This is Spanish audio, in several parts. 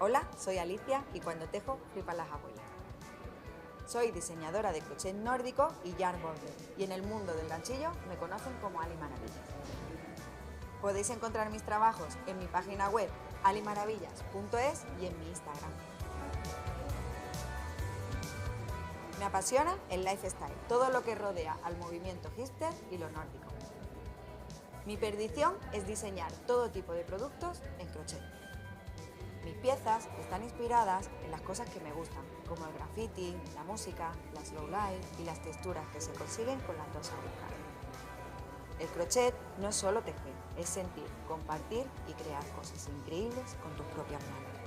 Hola, soy Alicia y cuando tejo flipan las abuelas. Soy diseñadora de crochet nórdico y yarn border y en el mundo del ganchillo me conocen como Ali Maravillas. Podéis encontrar mis trabajos en mi página web alimaravillas.es y en mi Instagram. Me apasiona el lifestyle, todo lo que rodea al movimiento hipster y lo nórdico. Mi perdición es diseñar todo tipo de productos en crochet. Mis piezas están inspiradas en las cosas que me gustan, como el graffiti, la música, la slow life y las texturas que se consiguen con las dos agujas. El crochet no es solo tejer, es sentir, compartir y crear cosas increíbles con tus propias manos.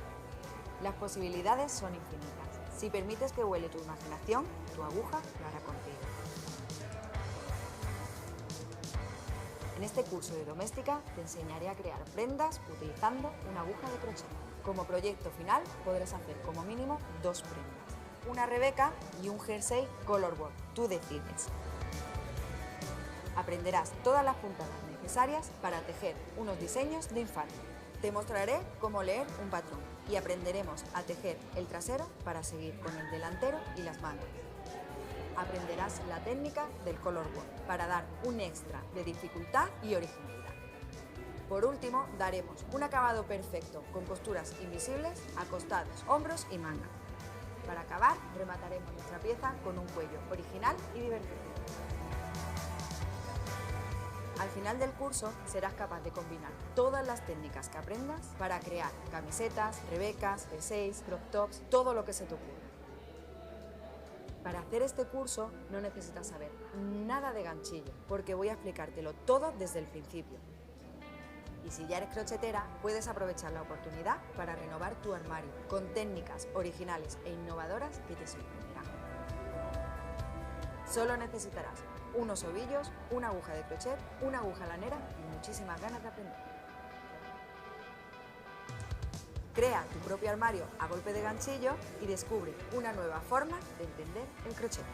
Las posibilidades son infinitas. Si permites que vuele tu imaginación, tu aguja lo hará contigo. En este curso de doméstica te enseñaré a crear prendas utilizando una aguja de crochet. Como proyecto final podrás hacer como mínimo 2 prendas, una rebeca y un jersey colorboard, tú decides. Aprenderás todas las puntadas necesarias para tejer unos diseños de infarto. Te mostraré cómo leer un patrón y aprenderemos a tejer el trasero para seguir con el delantero y las mangas. Aprenderás la técnica del colorboard para dar un extra de dificultad y originalidad. Por último, daremos un acabado perfecto con costuras invisibles a costados, hombros y manga. Para acabar, remataremos nuestra pieza con un cuello original y divertido. Al final del curso serás capaz de combinar todas las técnicas que aprendas para crear camisetas, rebecas, jerseys, crop tops, todo lo que se te ocurra. Para hacer este curso no necesitas saber nada de ganchillo, porque voy a explicártelo todo desde el principio. Y si ya eres crochetera, puedes aprovechar la oportunidad para renovar tu armario con técnicas originales e innovadoras que te sorprenderán. Solo necesitarás unos ovillos, una aguja de crochet, una aguja lanera y muchísimas ganas de aprender. Crea tu propio armario a golpe de ganchillo y descubre una nueva forma de entender el crochet.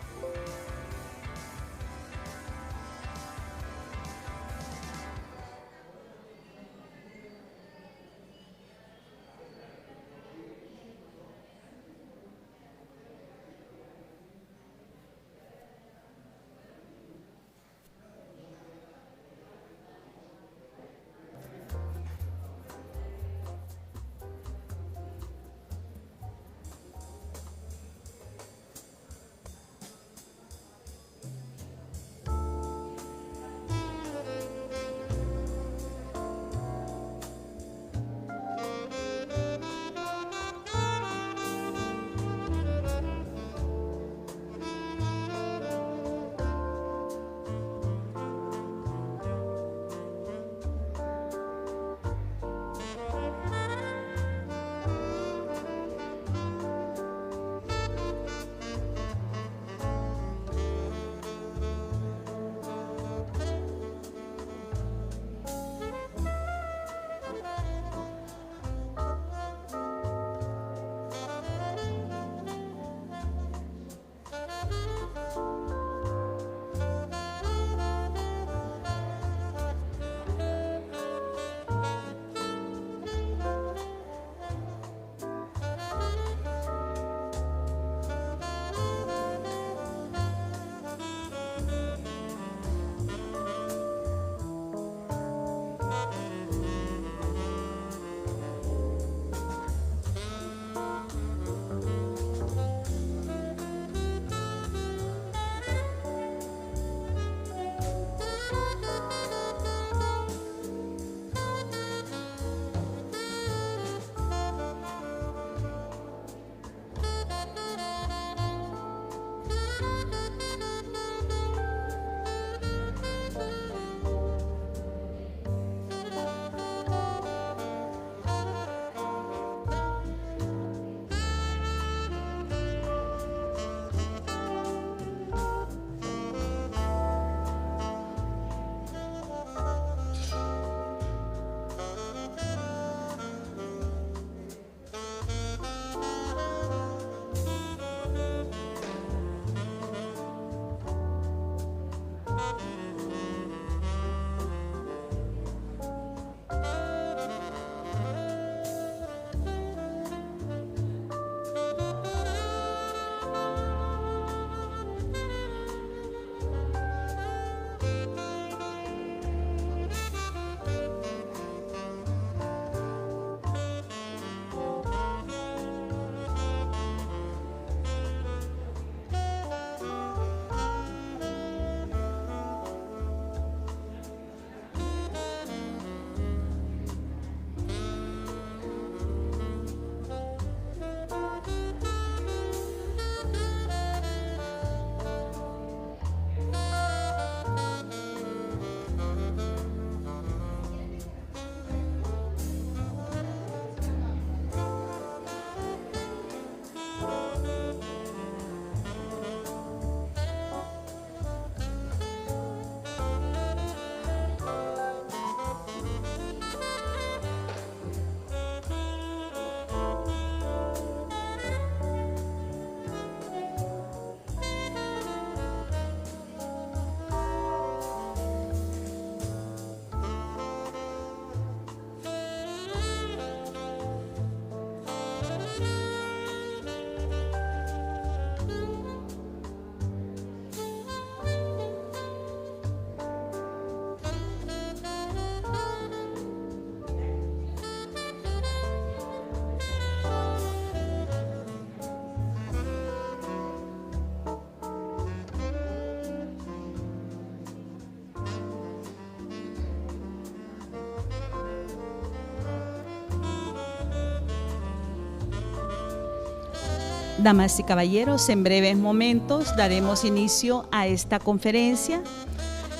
Damas y caballeros, en breves momentos daremos inicio a esta conferencia.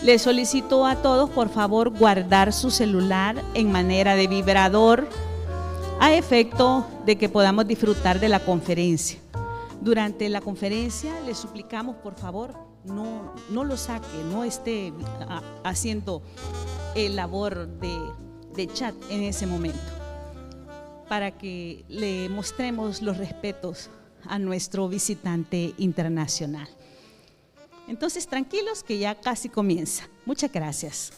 Les solicito a todos, por favor, guardar su celular en manera de vibrador a efecto de que podamos disfrutar de la conferencia. Durante la conferencia les suplicamos, por favor, no lo saque, no esté haciendo el labor de chat en ese momento, para que le mostremos los respetos a nuestro visitante internacional. Entonces, tranquilos que ya casi comienza. Muchas gracias.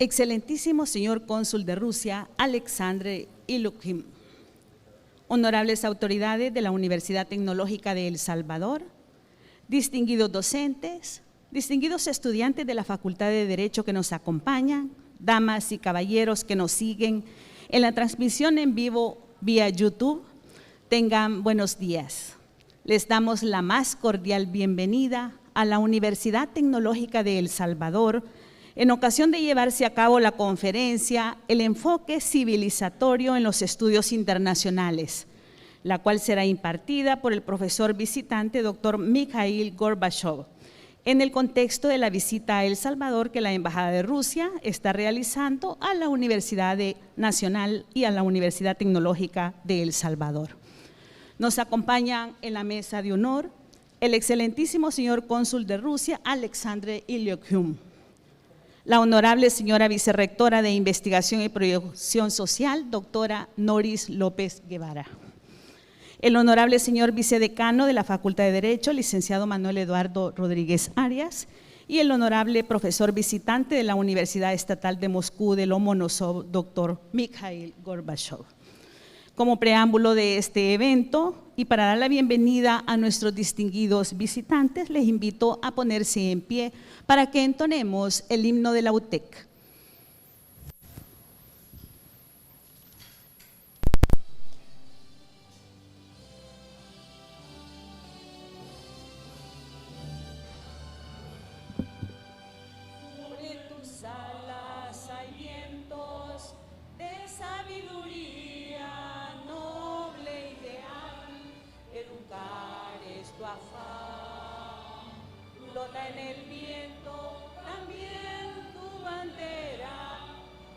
Excelentísimo señor cónsul de Rusia, Alexandre Ilukhim, honorables autoridades de la Universidad Tecnológica de El Salvador, distinguidos docentes, distinguidos estudiantes de la Facultad de Derecho que nos acompañan, damas y caballeros que nos siguen en la transmisión en vivo vía YouTube, tengan buenos días. Les damos la más cordial bienvenida a la Universidad Tecnológica de El Salvador en ocasión de llevarse a cabo la conferencia El enfoque civilizatorio en los estudios internacionales, la cual será impartida por el profesor visitante Dr. Mikhael Gorbachov, en el contexto de la visita a El Salvador que la Embajada de Rusia está realizando a la Universidad Nacional y a la Universidad Tecnológica de El Salvador. Nos acompañan en la mesa de honor el excelentísimo señor cónsul de Rusia, Alexandre Ilukhim, la honorable señora vicerrectora de Investigación y Proyección Social, doctora Noris López Guevara, el honorable señor vicedecano de la Facultad de Derecho, licenciado Manuel Eduardo Rodríguez Arias, y el honorable profesor visitante de la Universidad Estatal de Moscú de Lomonosov, doctor Mikhael Gorbachov. Como preámbulo de este evento y para dar la bienvenida a nuestros distinguidos visitantes, les invito a ponerse en pie para que entonemos el himno de la UTEC. En el viento también tu bandera,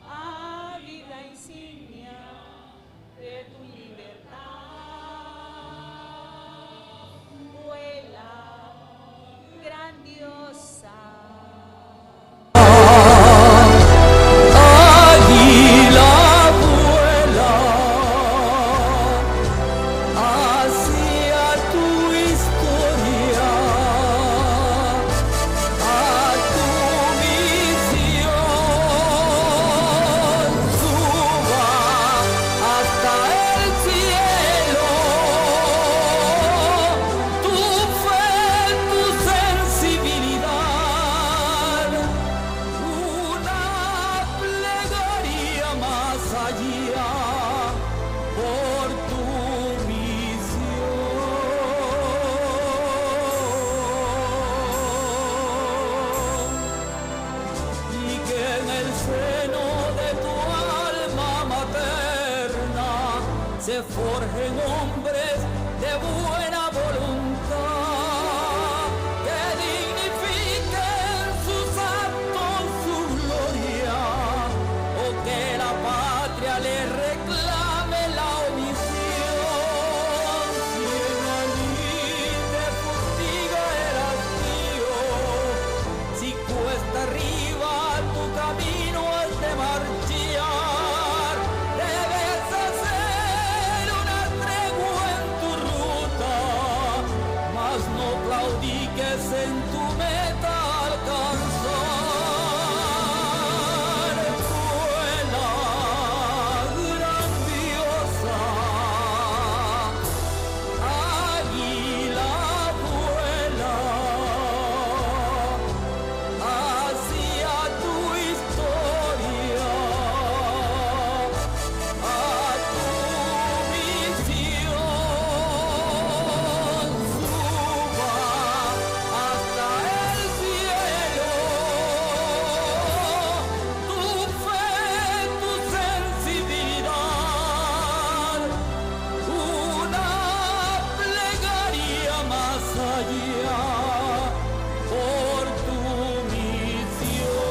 ávida insignia de tu libertad. Vuela grandiosa. Águila vuela hacia tu historia. Se forjen hombres de buena voluntad que dignifiquen sus actos, su gloria, o que la patria le reclame la omisión. Si en allí te fustiga el hastío, si cuesta arriba tu camino has de marchar, debes hacer una tregua en tu ruta, mas no claudiques en tu meta alcanzar. Vuela grandiosa, águila vuela hacia tu historia, a tu misión. Suba hasta el cielo tu fe, tu sensibilidad, una plegaria más allá por tu misión,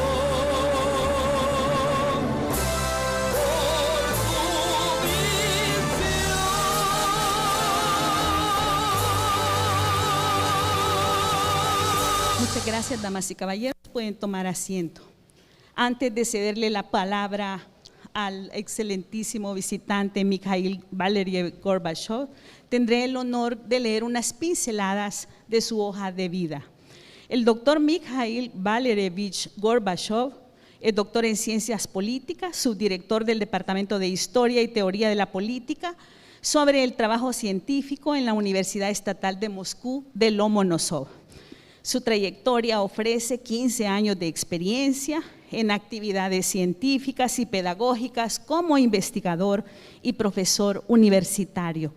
Muchas gracias, damas y caballeros. Pueden tomar asiento. Antes de cederle la palabra al excelentísimo visitante Mikhael Valeriev Gorbachov, tendré el honor de leer unas pinceladas de su hoja de vida. El doctor Mikhael Valerievich Gorbachov Es doctor en Ciencias Políticas, subdirector del Departamento de Historia y Teoría de la Política, sobre el trabajo científico en la Universidad Estatal de Moscú de Lomonosov. Su trayectoria ofrece 15 años de experiencia en actividades científicas y pedagógicas como investigador y profesor universitario.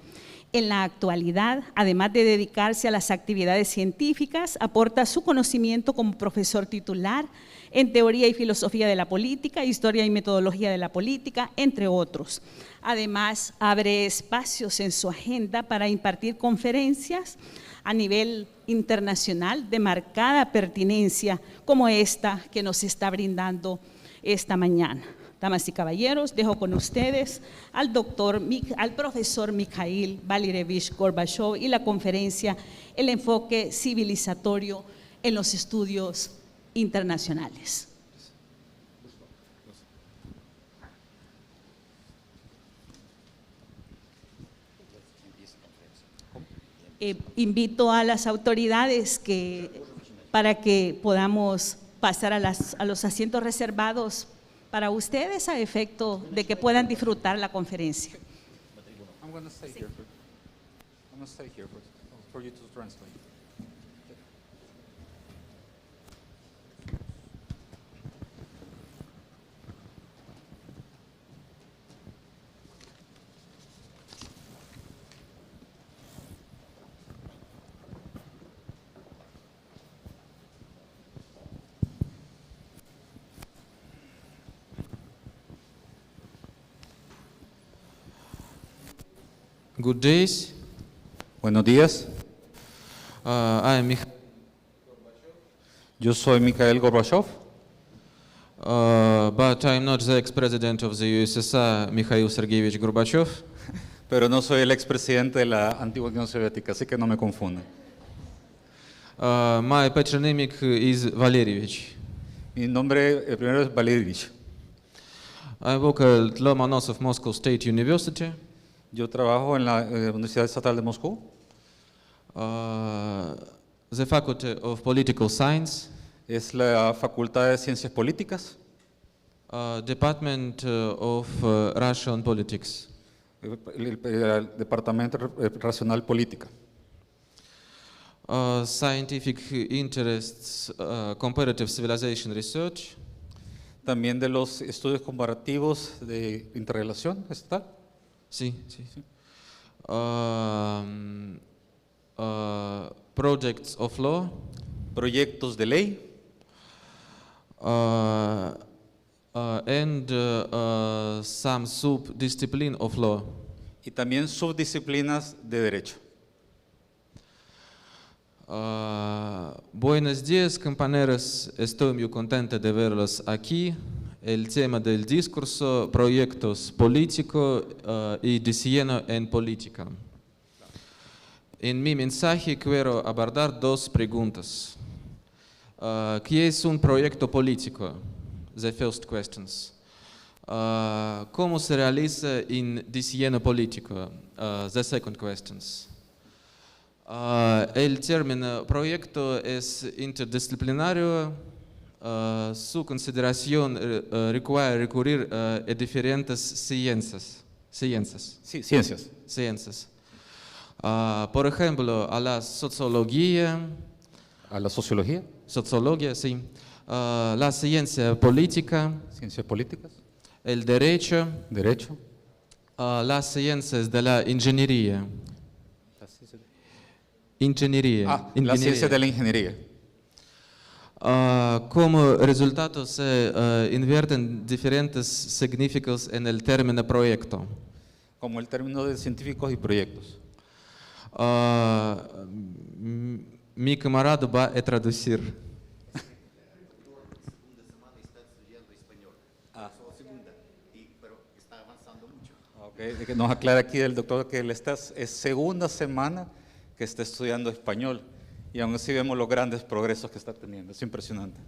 En la actualidad, además de dedicarse a las actividades científicas, aporta su conocimiento como profesor titular en Teoría y Filosofía de la Política, Historia y Metodología de la Política, entre otros. Además, abre espacios en su agenda para impartir conferencias a nivel internacional de marcada pertinencia, como esta que nos está brindando esta mañana. Damas y caballeros, dejo con ustedes al profesor Mikhael Gorbachov y la conferencia El enfoque civilizatorio en los estudios internacionales. Invito a las autoridades para que podamos pasar a los asientos reservados para ustedes a efecto de que puedan disfrutar la conferencia. I'm going to stay here. I'm going to stay here for you to translate. Good days. Buenos días. I am Yo soy Mikhael Gorbachov, but I am not the ex-president of the USSR, Mikhail Sergeyevich Gorbachev. pero no soy el expresidente de la antigua Unión Soviética, así que no me confundan. My patronymic is Valerievich. Mi nombre primero es Valerievich. I work at Lomonosov Moscow State University. Yo trabajo en la Universidad Estatal de Moscú, The Faculty of Political Science, es la Facultad de Ciencias Políticas, Department of Russian Politics. el Departamento Internacional Política. Scientific interests, comparative civilization research, También de los estudios comparativos de interrelación estatal. sí. Projects of law, Proyectos de ley and some subdiscipline of law. y también subdisciplinas de derecho. Buenos días, compañeros. Estoy muy contenta de verlos aquí. El tema del discurso, proyectos políticos y diseño en política. En mi mensaje quiero abordar dos preguntas. ¿Qué es un proyecto político? The first questions. ¿Cómo se realiza en diseño político? The second questions. El término proyecto es interdisciplinario. Su consideración requiere recurrir a diferentes ciencias. Sí, ciencias. Por ejemplo, a la sociología. A la sociología, Sociología, sí. La ciencia política. ciencias políticas, El derecho. derecho, Las ciencias de la ingeniería. la ciencia de la ingeniería. Como resultado se invierten diferentes significados en el término proyecto. Como el término de científicos y proyectos. Mi camarada va a traducir. Okay. Nos aclara aquí el doctor que es segunda semana que está estudiando español y aún así vemos los grandes progresos que está teniendo. Es impresionante.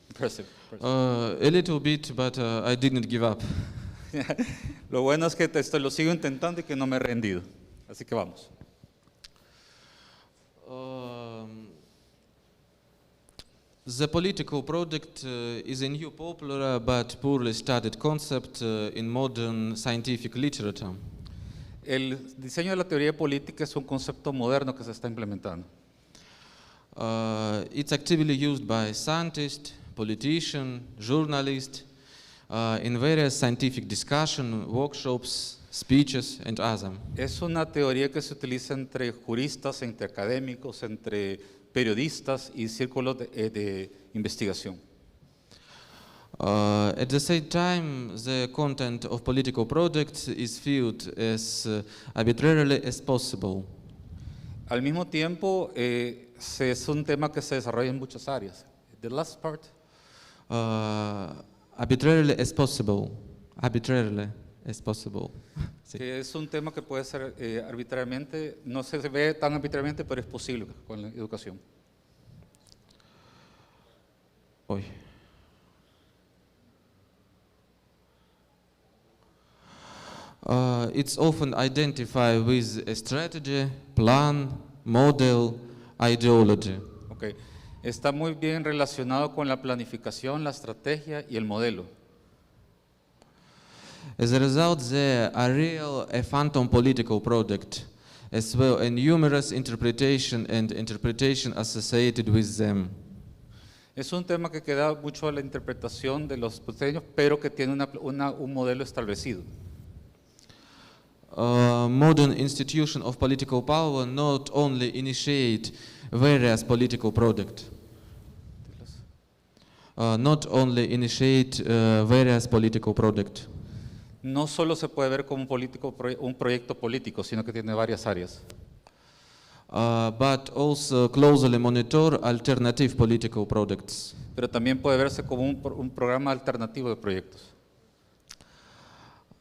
Impressive. A little bit, but I didn't give up. Lo bueno es que lo sigo intentando y que no me he rendido. Así que vamos. The political project is a new, popular, but poorly studied concept in modern scientific literature. El diseño de la teoría política es un concepto moderno que se está implementando. It's actively used by scientists, politicians, journalists, in various scientific discussion, workshops, speeches, and others. Es una teoría que se utiliza entre juristas, entre académicos, entre periodistas y círculos de investigación. At the same time, the content of political projects is viewed as arbitrarily as possible. Al mismo tiempo, es un tema que se desarrolla en muchas áreas. The last part. Arbitrarily as possible. Arbitrarily as possible. Sí. Que es un tema que puede ser arbitrariamente, no se ve tan arbitrariamente, pero es posible con la educación. Oi. It's often identified with a strategy, plan, model, ideology. Okay. Está muy bien relacionado con la planificación, la estrategia y el modelo. As a result, there are real a phantom political project, as well as numerous interpretation associated with them. Es un tema que queda mucho a la interpretación de los diseños, pero que tiene un modelo establecido. Modern institutions of political power not only initiate various political projects, No solo se puede ver como un proyecto político, sino que tiene varias áreas. But also closely monitor alternative political projects. Pero también puede verse como un programa alternativo de proyectos.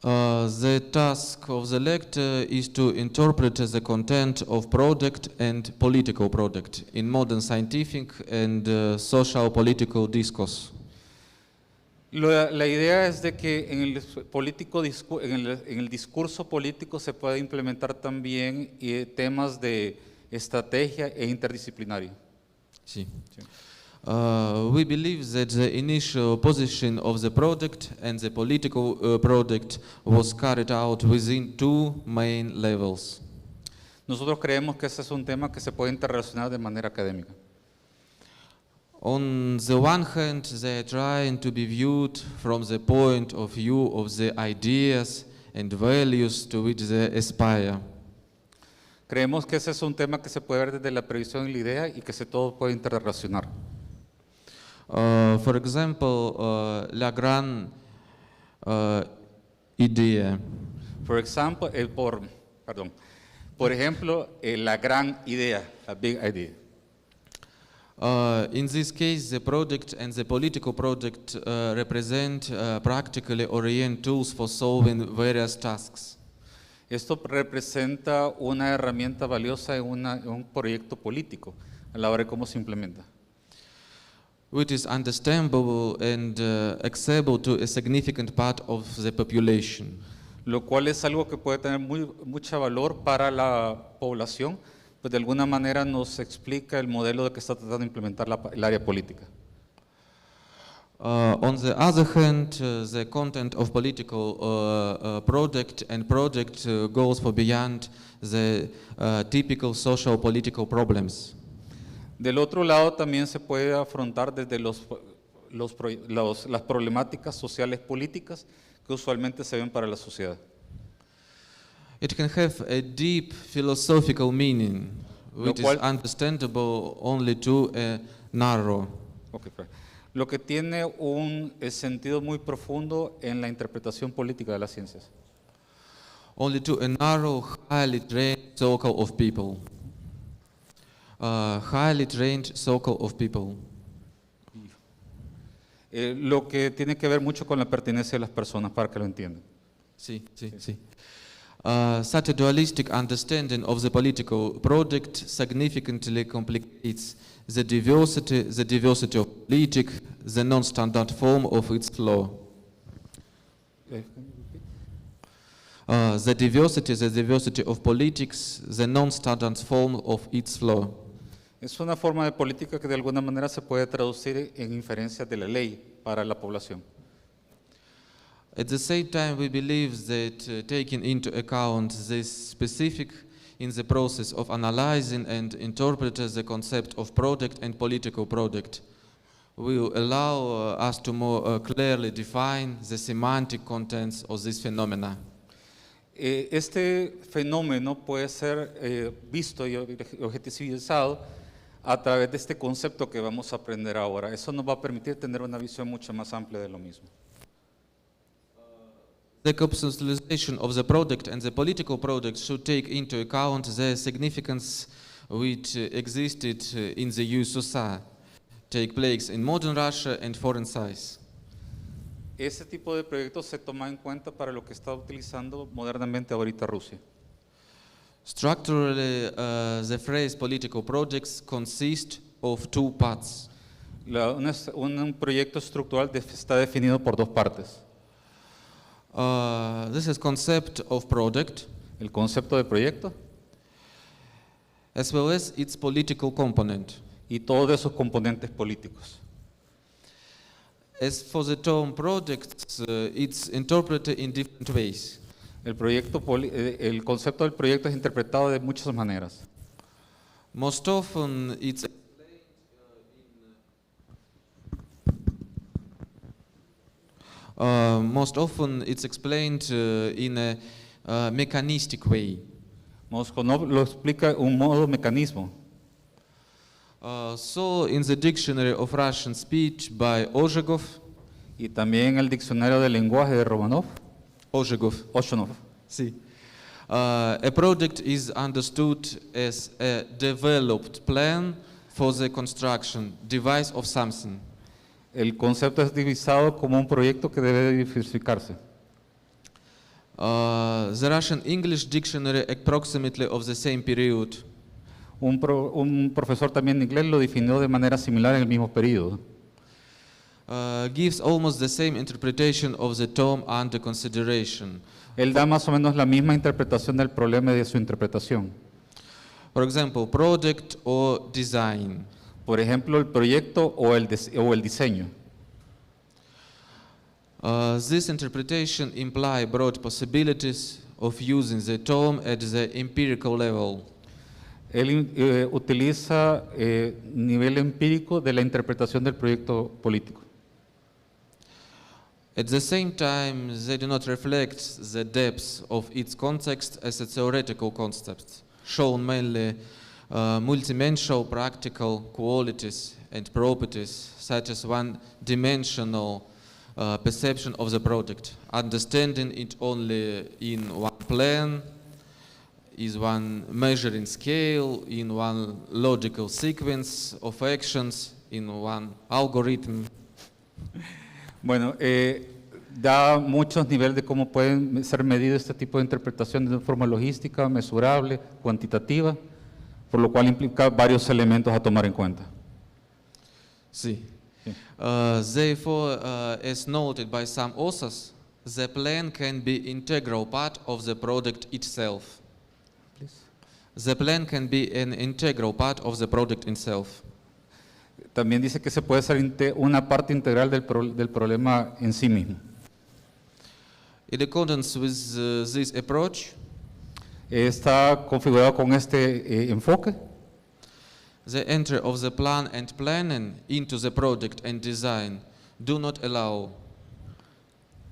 The task of the lecture is to interpret the content of project and political project in modern scientific and social political discourse. La idea es de que en el discurso político se puede implementar también temas de estrategia e interdisciplinario. Sí. We believe that the initial position of the project and the political project was carried out within two main levels. Nosotros creemos que ese es un tema que se puede interrelacionar de manera académica. On the one hand, they are trying to be viewed from the point of view of the ideas and values to which they aspire. Creemos que ese es un tema que se puede ver desde la previsión y la idea y que todo puede interrelacionar. For example, la gran idea. Por ejemplo, la gran idea, a big idea. In this case, the project and the political project represent practically oriented tools for solving various tasks. Esto representa una herramienta valiosa en un proyecto político a la hora de cómo se implementa. Which is understandable and accessible to a significant part of the population. Lo cual es algo que puede tener mucho valor para la población, pues de alguna manera nos explica el modelo de que está tratando de implementar el área política. On the other hand, the content of political project goes for beyond the typical social political problems. Del otro lado también se puede afrontar desde las problemáticas sociales políticas que usualmente se ven para la sociedad. It can have a deep philosophical meaning, which is understandable only to a narrow. Lo que tiene un sentido muy profundo en la interpretación política de las ciencias. Only to a narrow, highly trained circle of people. Highly trained circle of people. Lo que tiene que ver mucho con la pertenencia de las personas, para que lo entiendan. Sí. Such a dualistic understanding of the political project significantly complicates the diversity of politics, the non-standard form of its flow. The diversity of politics, the non-standard form of its flow. Es una forma de política que de alguna manera se puede traducir en inferencias de la ley para la población. At the same time, we believe that taking into account this specific in the process of analyzing and interpreting the concept of product and political product will allow us to more clearly define the semantic contents of this phenomena. Este fenómeno puede ser visto y objetivizado a través de este concepto que vamos a aprender ahora. Eso nos va a permitir tener una visión mucho más amplia de lo mismo. The conceptualization of the product and the political product should take into account the significance which existed in the USSR, take place in modern Russia and foreign size. Ese tipo de proyectos se toma en cuenta para lo que está utilizando modernamente ahorita Rusia. Structurally, the phrase political projects consist of two parts. Un proyecto estructural está definido por dos partes. This is concept of product, El concepto de proyecto as well as its political component. y todos esos componentes políticos. As for the term projects, it's interpreted in different ways. El concepto del proyecto es interpretado de muchas maneras. Most often it's explained in a mechanistic way. Moscú lo explica un modo mecanismo. So in the dictionary of Russian speech by Ozhegov, Y también el diccionario de lenguaje de Ozhegov, Oshanov. sí. A project is understood as a developed plan for the construction, device of something. El concepto es divisado como un proyecto que debe diversificarse. The Russian English dictionary approximately of the same period. Un profesor también de inglés lo definió de manera similar en el mismo periodo. Gives almost the same interpretation of the term under consideration. Él da más o menos la misma interpretación del problema y de su interpretación. For example, project or design. Por ejemplo, el proyecto o el diseño. This interpretation implies broad possibilities of using the term at the empirical level. Él utiliza nivel empírico de la interpretación del proyecto político. At the same time, they do not reflect the depth of its context as a theoretical concept, shown mainly multidimensional practical qualities and properties, such as one-dimensional perception of the product, understanding it only in one plan, is one measuring scale, in one logical sequence of actions, in one algorithm. Bueno, da muchos niveles de cómo pueden ser medidos este tipo de interpretaciones de forma logística, mesurable, cuantitativa, por lo cual implica varios elementos a tomar en cuenta. Sí. Therefore, as noted by some authors, the plan can be integral part of the product itself. The plan can be an integral part of the product itself. También dice que se puede ser una parte integral del problema en sí mismo. In accordance with this approach, Está configurado con este enfoque. the entry of the plan and planning into the product and design do not allow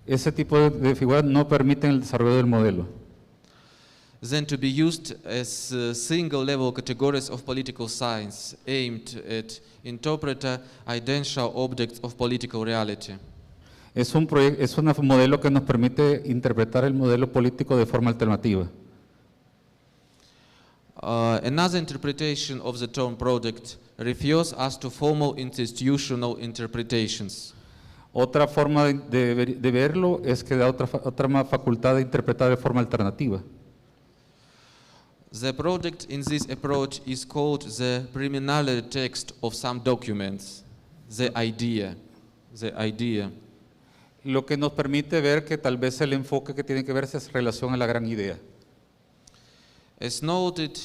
Ese tipo de figuras no permiten el desarrollo del modelo. then to be used as single-level categories of political science aimed at interpreter identical objects of political reality. Es un modelo que nos permite interpretar el modelo político de forma alternativa. Another interpretation of the term product refers us to formal institutional interpretations. Otra forma de verlo es que da otra facultad de interpretar de forma alternativa. The product in this approach is called the preliminary text of some documents, the idea. Lo que nos permite ver que tal vez el enfoque que tiene que verse es relación a la gran idea. As noted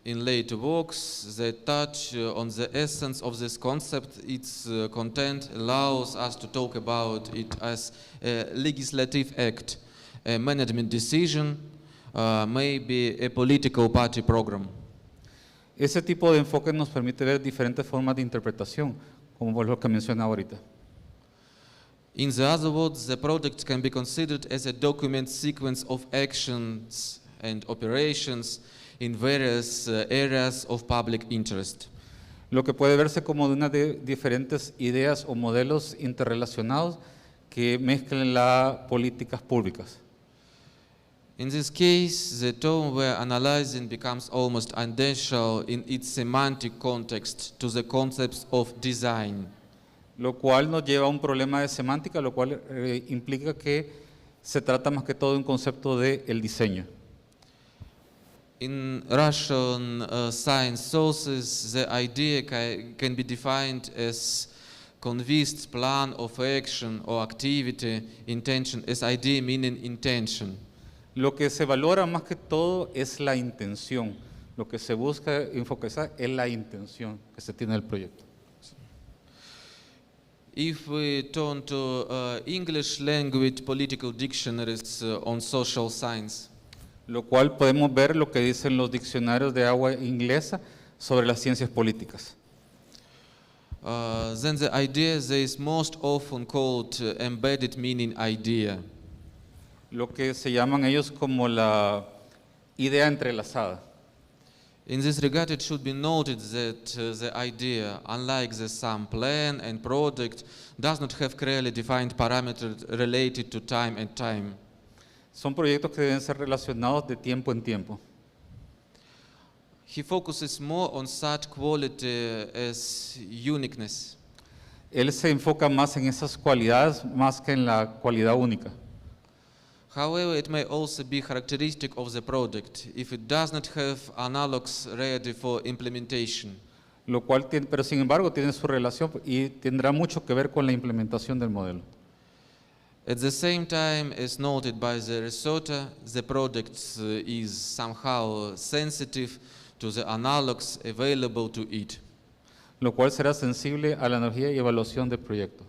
in later works that touch on the essence of this concept. Its content allows us to talk about it as a legislative act, a management decision, maybe a political party program. Ese tipo de enfoque nos permite ver diferentes formas de interpretación, como lo que mencionaba ahorita. In the other words, the project can be considered as a document sequence of actions and operations in various areas of public interest. Lo que puede verse como de una de diferentes ideas o modelos interrelacionados que mezclan las políticas públicas. In this case, the term we're analyzing becomes almost identical in its semantic context to the concepts of design. Lo cual nos lleva a un problema de semántica, lo cual implica que se trata más que todo de un concepto de el diseño. In Russian science sources, the idea can be defined as convinced plan of action or activity, intention, as idea meaning intention. Lo que se valora más que todo es la intención. Lo que se busca enfocar es la intención que se tiene del proyecto. If we turn to English language political dictionaries on social science, Lo cual podemos ver lo que dicen los diccionarios de agua inglesa sobre las ciencias políticas. then the idea that is most often called embedded meaning idea. Lo que se llaman ellos como la idea entrelazada. In this regard, it should be noted that the idea, unlike the sum plan and product, does not have clearly defined parameters related to time and time. Son proyectos que deben ser relacionados de tiempo en tiempo. He focuses more on such quality as uniqueness. Él se enfoca más en esas cualidades más que en la cualidad única. However, it may also be characteristic of the product if it does not have analogs ready for implementation. Lo cual pero sin embargo tiene su relación y tendrá mucho que ver con la implementación del modelo. At the same time, as noted by the researcher, the product is somehow sensitive to the analogs available to it. Lo cual será sensible a la energía y evaluación del proyecto.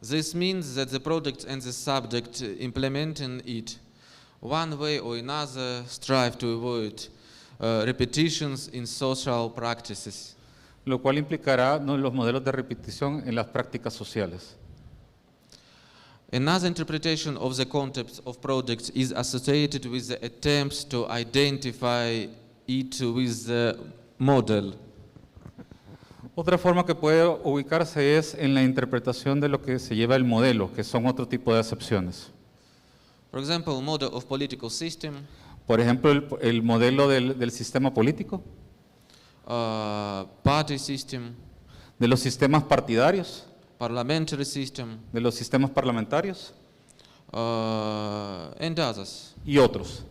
This means that the product and the subject implementing it, one way or another, strive to avoid repetitions in social practices. Lo cual implicará los modelos de repetición en las prácticas sociales. Another interpretation of the concept of projects is associated with the attempts to identify it with the model. Otra forma que puede ubicarse es en la interpretación de lo que se lleva el modelo, que son otro tipo de acepciones. For example, model of political system, Por ejemplo, el modelo del sistema político, party system, de los sistemas partidarios, parliamentary system, de los sistemas parlamentarios and others. y otros.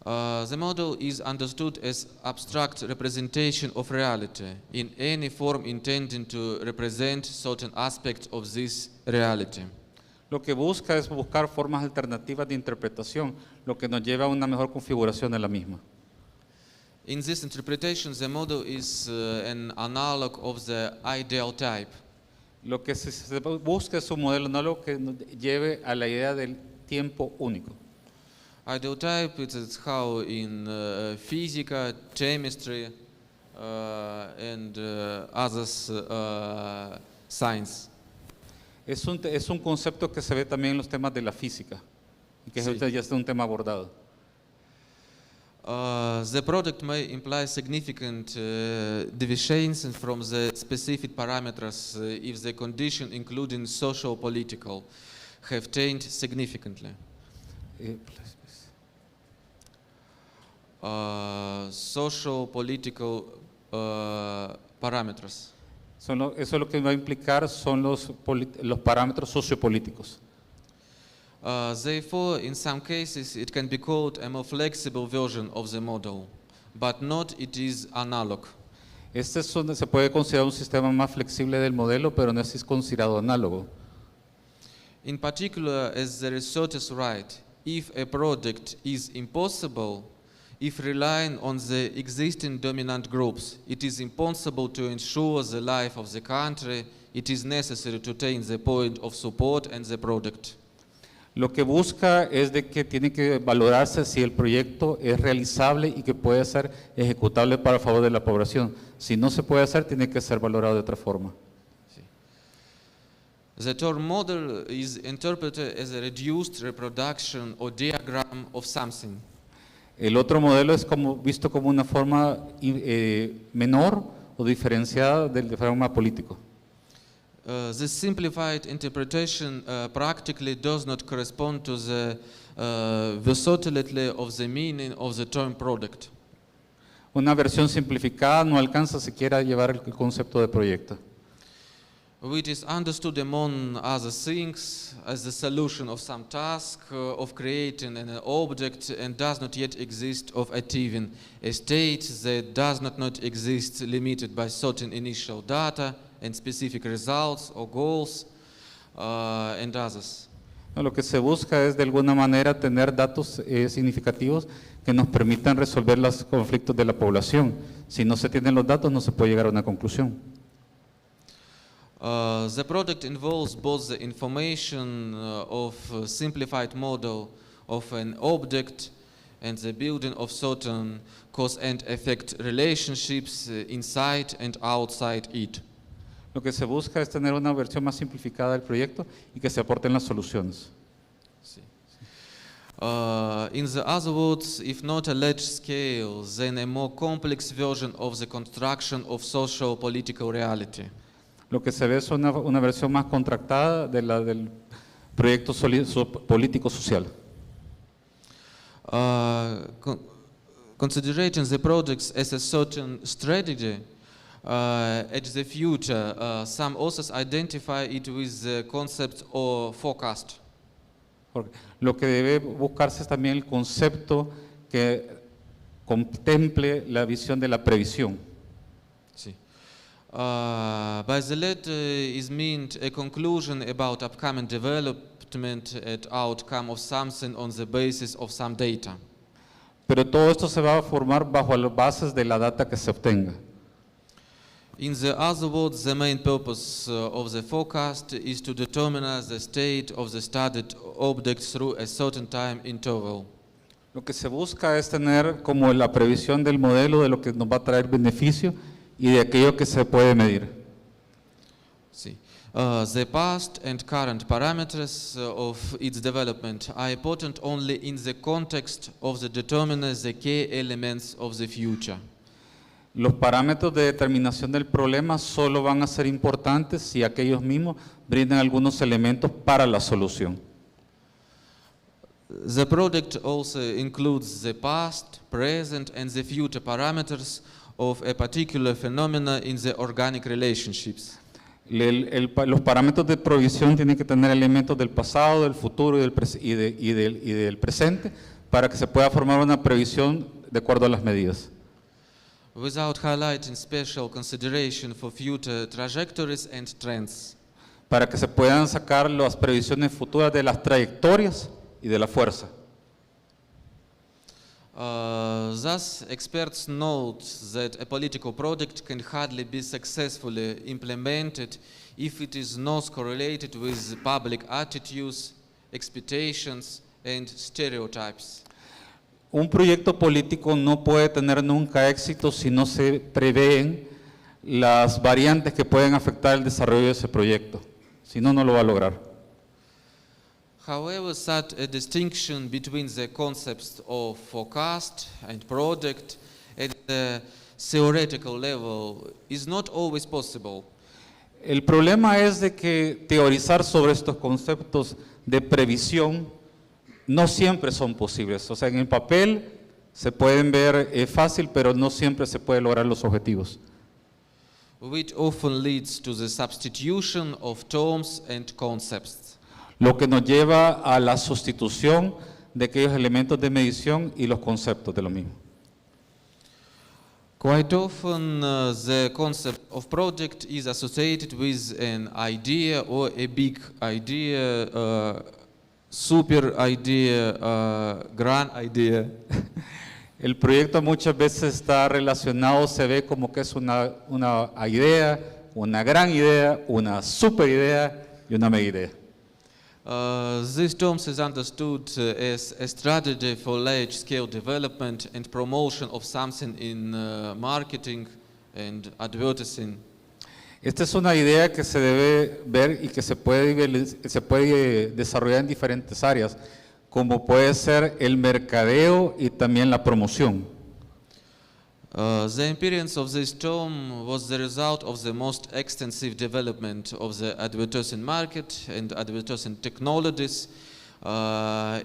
The model is understood as abstract representation of reality in any form intending to represent certain aspects of this reality. Lo que busca es buscar formas alternativas de interpretación, lo que nos lleva a una mejor configuración de la misma. In this interpretation, the model is an analog of the ideal type. Lo que se busca es un modelo, no lo que nos lleve a la idea del tiempo único. Ideal type is how in physics, chemistry, and others science. Es un concepto que se ve también en los temas de la física, y que Sí. ahorita ya es un tema abordado. The product may imply significant deviations from the specific parameters if the condition, including social political, have changed significantly. Social political parameters. Eso es lo que va a implicar son los parámetros sociopolíticos. Therefore, in some cases, it can be called a more flexible version of the model, but not it is analog. Este se puede considerar un sistema más flexible del modelo, pero no es considerado análogo. In particular, as the researchers write, if a product is impossible, if relying on the existing dominant groups, it is impossible to ensure the life of the country, it is necessary to attain the point of support and the product. Lo que busca es de que tiene que valorarse si el proyecto es realizable y que puede ser ejecutable para el favor de la población. Si no se puede hacer, tiene que ser valorado de otra forma. The term model is interpreted as a reduced reproduction or diagram of something. El otro modelo es visto como una forma menor o diferenciada del diagrama político. This simplified interpretation practically does not correspond to the versatility of the meaning of the term product. Una versión simplificada no alcanza siquiera a llevar el concepto de proyecto. Which is understood among other things as the solution of some task of creating an object and does not yet exist of achieving a state that does not exist limited by certain initial data and specific results or goals and others. No, lo que se busca es de alguna manera tener datos significativos que nos permitan resolver los conflictos de la población. Si no se tienen los datos no se puede llegar a una conclusión. The product involves both the information of a simplified model of an object and the building of certain cause and effect relationships inside and outside it. Lo que se busca es tener una versión más simplificada del proyecto y que se aporten las soluciones. In the other words, if not a large scale, then a more complex version of the construction of social political reality. Lo que se ve es una versión más contractada de la del proyecto político social. Considering the projects as a certain strategy at the future, some authors identify it with the concept of forecast. Porque lo que debe buscarse es también el concepto que contemple la visión de la previsión. Sí. By the latter is meant a conclusion about upcoming development and outcome of something on the basis of some data. Pero todo esto se va a formar bajo las bases de la data que se obtenga. In the other words, the main purpose of the forecast is to determine the state of the studied object through a certain time interval. Lo que se busca es tener como la previsión del modelo de lo que nos va a traer beneficio y de aquello que se puede medir. See. The past and current parameters of its development are important only in the context of the determining the key elements of the future. Los parámetros de determinación del problema solo van a ser importantes si aquellos mismos brindan algunos elementos para la solución. The product also includes the past, present, and the future parameters of a particular phenomena in the organic relationships. Los parámetros de provisión tienen que tener elementos del pasado, del futuro y del presente para que se pueda formar una previsión de acuerdo a las medidas. Without highlighting special consideration for future trajectories and trends. Para que se puedan sacar las previsiones futuras de las trayectorias y de la fuerza. Thus, experts note that a political project can hardly be successfully implemented if it is not correlated with public attitudes, expectations, and stereotypes. Un proyecto político no puede tener nunca éxito si no se prevén las variantes que pueden afectar el desarrollo de ese proyecto. Si no, no lo va a lograr. However, such a distinction between the concepts of forecast and product at the theoretical level is not always possible. El problema es de que teorizar sobre estos conceptos de previsión no siempre son posibles. O sea, en el papel se pueden ver fácil, pero no siempre se puede lograr los objetivos. Which often leads to the substitution of terms and concepts. Lo que nos lleva a la sustitución de aquellos elementos de medición y los conceptos de lo mismo. Quite often the concept of project is associated with an idea or a big idea, super idea, grand idea. El proyecto muchas veces está relacionado, se ve como que es una idea, una gran idea, una super idea y una mega idea. These terms is understood as a strategy for large-scale development and promotion of something in marketing and advertising. Esta es una idea que se debe ver y que se puede desarrollar en diferentes áreas, como puede ser el mercadeo y también la promoción. The appearance of this term was the result of the most extensive development of the advertising market and advertising technologies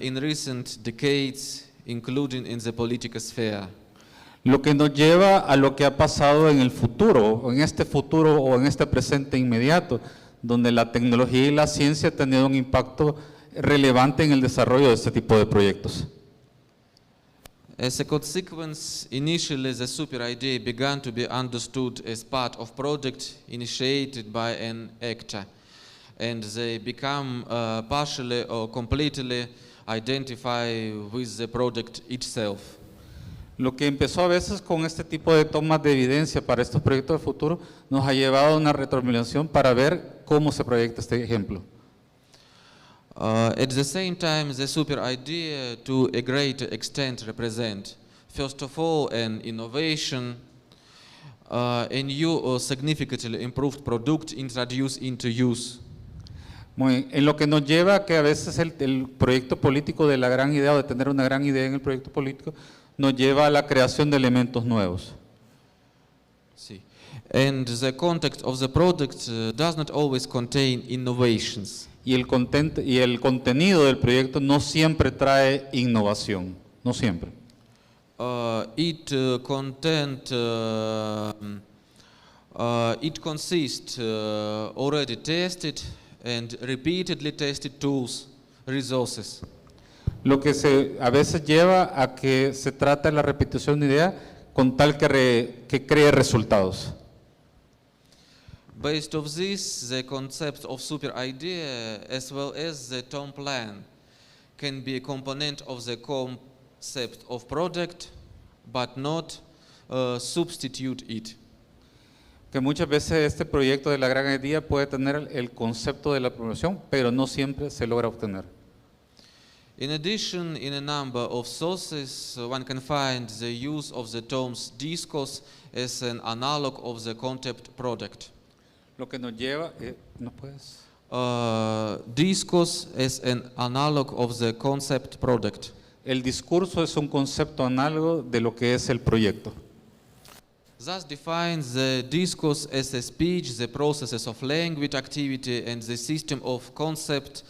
in recent decades, including in the political sphere. Lo que nos lleva a lo que ha pasado en el futuro, o en este presente inmediato, donde la tecnología y la ciencia han tenido un impacto relevante en el desarrollo de este tipo de proyectos. As a consequence, initially the super idea began to be understood as part of project initiated by an actor, and they become partially or completely identify with the project itself. Lo que empezó a veces con este tipo de tomas de evidencia para estos proyectos de futuro nos ha llevado a una retroalimentación para ver cómo se proyecta este ejemplo. At the same time, the super idea to a great extent represent, first of all, an innovation, a new or significantly improved product introduced into use. En lo que nos lleva a que a veces el proyecto político de la gran idea o de tener una gran idea en el proyecto político nos lleva a la creación de elementos nuevos. See. And the context of the product does not always contain innovations. Y el contenido del proyecto no siempre trae innovación, no siempre. It consists already tested and repeatedly tested tools, resources. Lo que a veces lleva a que se trata de la repetición de idea con tal que cree resultados. Based of this, the concept of super idea as well as the term plan can be a component of the concept of project, but not substitute it. Que muchas veces este proyecto de la gran idea puede tener el concepto de la promoción, pero no siempre se logra obtener. In addition, in a number of sources, one can find the use of the terms discourse as an analog of the concept project. Lo que nos lleva, ¿no puedes? Discourse as an analog of the concept project. El discurso es un concepto análogo de lo que es el proyecto. Thus defines the discourse as a speech, the processes of language activity, and the system of concept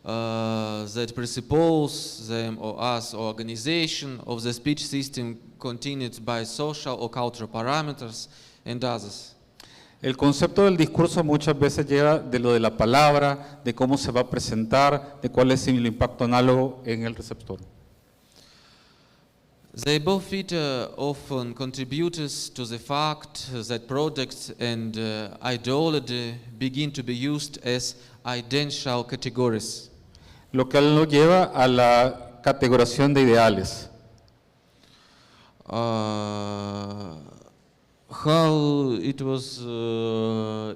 that presuppose them or as organization of the speech system continued by social or cultural parameters and others. El concepto del discurso muchas veces lleva de lo de la palabra, de cómo se va a presentar, de cuál es el impacto análogo en el receptor. They both feature often contributors to the fact that projects and ideology begin to be used as identical categories. Lo que nos lleva a la categorización de ideales. How it was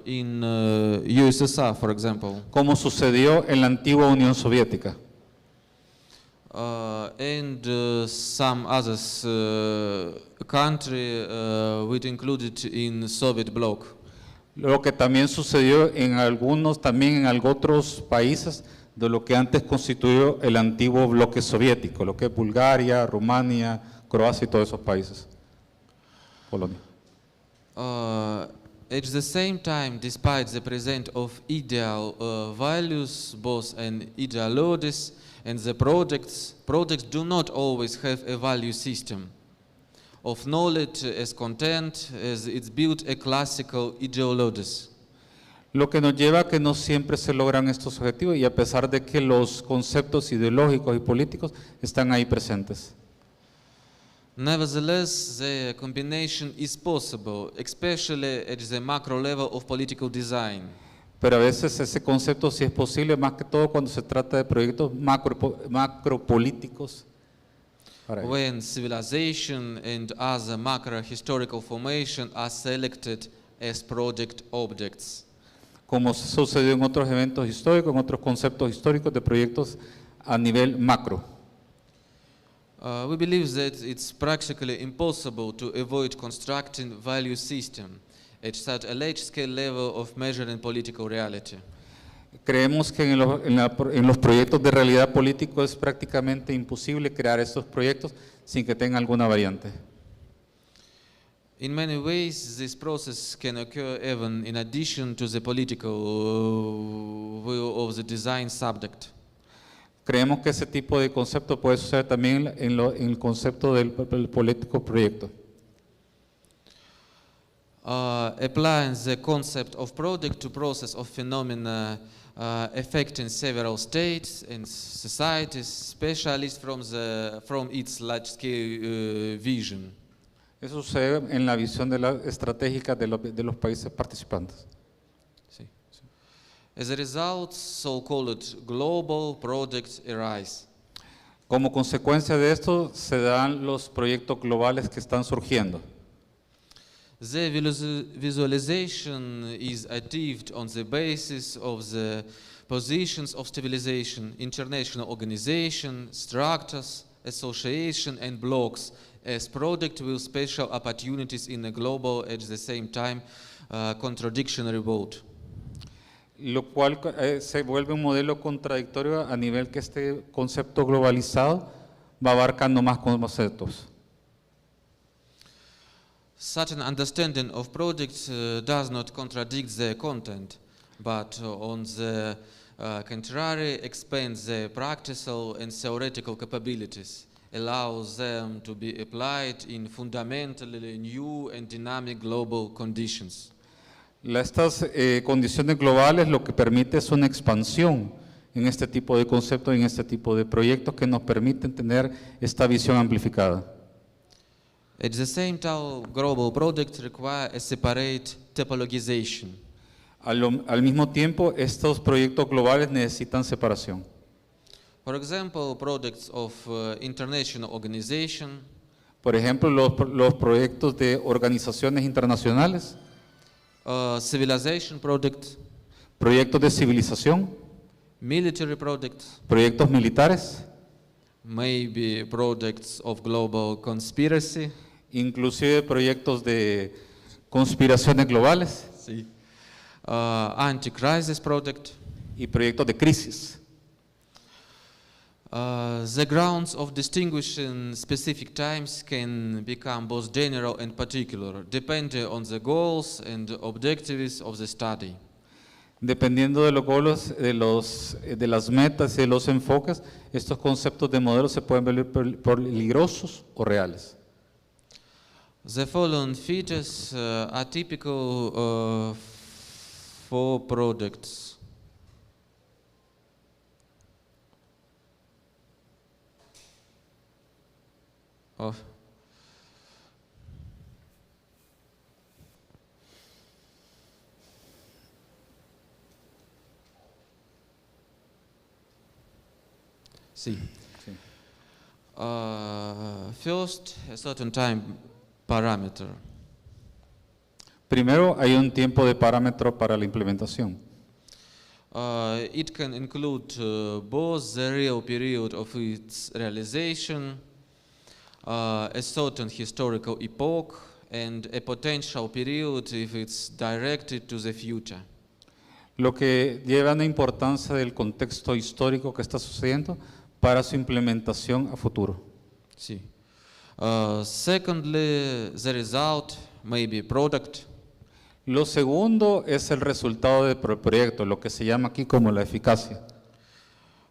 in USSR, for example. Como sucedió en la antigua Unión Soviética. And some others country which included in Soviet bloc. Lo que también sucedió en otros países de lo que antes constituyó el antiguo bloque soviético, lo que es Bulgaria, Rumania, Croacia y todos esos países. Polonia. At the same time, despite the presence of ideal values, both and ideologies, and the projects do not always have a value system of knowledge as content as it's built a classical ideologies. Lo que nos lleva a que no siempre se logran estos objetivos y a pesar de que los conceptos ideológicos y políticos están ahí presentes. Nevertheless, the combination is possible, especially at the macro level of political design. Pero a veces ese concepto sí es posible, más que todo cuando se trata de proyectos macropolíticos. para ello. when civilization and other macro-historical formation are selected as project objects. Como sucedió en otros eventos históricos, en otros conceptos históricos de proyectos a nivel macro. We believe that it's practically impossible to avoid constructing value system at such a large scale level of measuring political reality. Creemos que en los proyectos de realidad político es prácticamente imposible crear estos proyectos sin que tenga alguna variante. In many ways, this process can occur even in addition to the political view of the design subject. Creemos que ese tipo de concepto puede suceder también en el concepto del político proyecto. Applying the concept of project to process of phenomena affecting several states and societies, especially from its large-scale vision. Eso sucede en la visión estratégica de los países participantes. Sí. As a result, so-called global projects arise. Como consecuencia de esto, se dan los proyectos globales que están surgiendo. The visualization is achieved on the basis of the positions of civilization, international organization, structures, association, and blocks as project with special opportunities in a global, at the same time, contradictory world. Lo cual se vuelve un modelo contradictorio a nivel que este concepto globalizado va abarcando más conceptos. Such an understanding of projects does not contradict their content, but on the contrary expands their practical and theoretical capabilities, allows them to be applied in fundamentally new and dynamic global conditions. Estas condiciones globales lo que permite es una expansión en este tipo de conceptos y en este tipo de proyectos que nos permiten tener esta visión amplificada. At the same time, global projects require a separate topologization. Al mismo tiempo, estos proyectos globales necesitan separación. For example, projects of international organization, Por ejemplo, los proyectos de organizaciones internacionales, civilization projects, proyectos de civilización, military projects, proyectos militares, maybe projects of global conspiracy, inclusive proyectos de conspiraciones globales anti-crisis project. y proyectos de crisis. The grounds of distinguishing specific times can become both general and particular, depending on the goals and objectives of the study. Dependiendo de los goles, de las metas y de los enfoques, estos conceptos de modelos se pueden ver peligrosos o reales. The following features are typical for projects. See. First, a certain time parameter. Primero, hay un tiempo de parámetro para la implementación. It can include both the real period of its realization, a certain historical epoch, and a potential period if it's directed to the future. Lo que lleva una importancia del contexto histórico que está sucediendo para su implementación a futuro. Sí. Secondly, the result may be product. Lo segundo es el resultado del proyecto, lo que se llama aquí como la eficacia,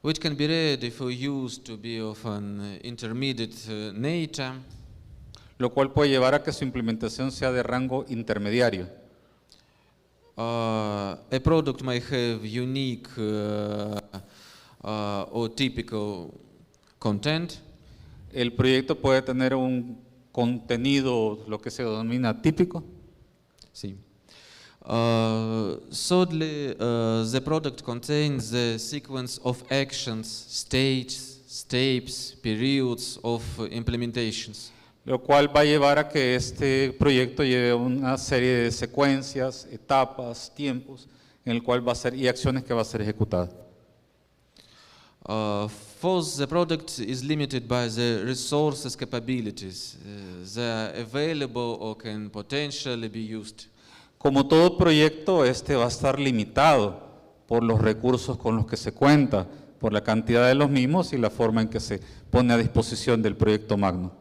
Which can be read if used to be of an intermediate nature. lo cual puede llevar a que su implementación sea de rango intermediario. A product may have unique or typical content. El proyecto puede tener un contenido, lo que se denomina típico. Sí. Thirdly, the product contains the sequence of actions, states, steps, periods of implementations. Lo cual va a llevar a que este proyecto lleve una serie de secuencias, etapas, tiempos, en el cual va a ser, y acciones que va a ser ejecutada. Fourth, the product is limited by the resources capabilities. They are available or can potentially be used. Como todo proyecto, este va a estar limitado por los recursos con los que se cuenta, por la cantidad de los mismos y la forma en que se pone a disposición del proyecto magno.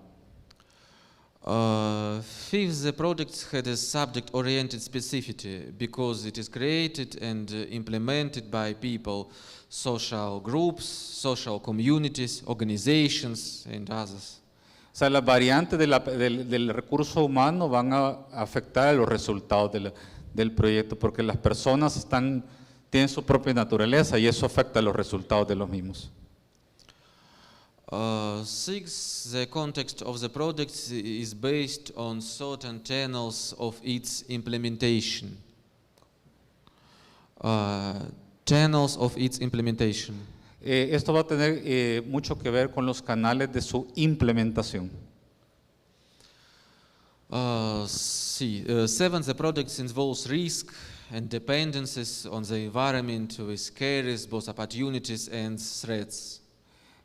Fifth, the project had a subject-oriented specificity because it is created and implemented by people, social groups, social communities, organizations, and others. O sea, las variantes del recurso humano van a afectar a los resultados del proyecto, porque las personas tienen su propia naturaleza y eso afecta a los resultados de los mismos. Sixth, the context of the project is based on certain channels of its implementation. Channels of its implementation. Esto va a tener mucho que ver con los canales de su implementación. Seventh, the project involves risk and dependencies on the environment with carries both opportunities and threats.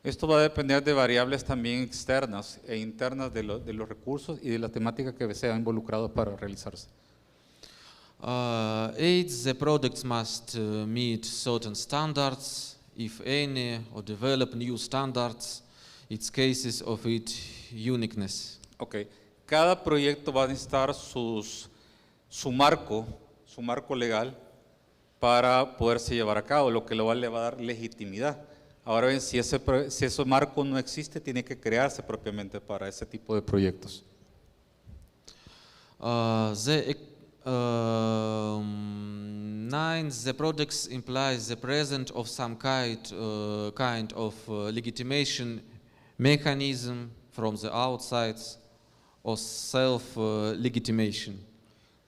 Esto va a depender de variables también externas e internas de los recursos y de la temática que sean involucrados para realizarse. Eighth, the products must meet certain standards, if any, or develop new standards, its cases of its uniqueness. Okay. Cada proyecto va a necesitar su marco legal para poderse llevar a cabo, lo que le va a dar legitimidad. Ahora bien, si ese marco no existe, tiene que crearse propiamente para ese tipo de proyectos. Ninth, the projects implies the presence of some kind of legitimation mechanism from the outside or self-legitimation.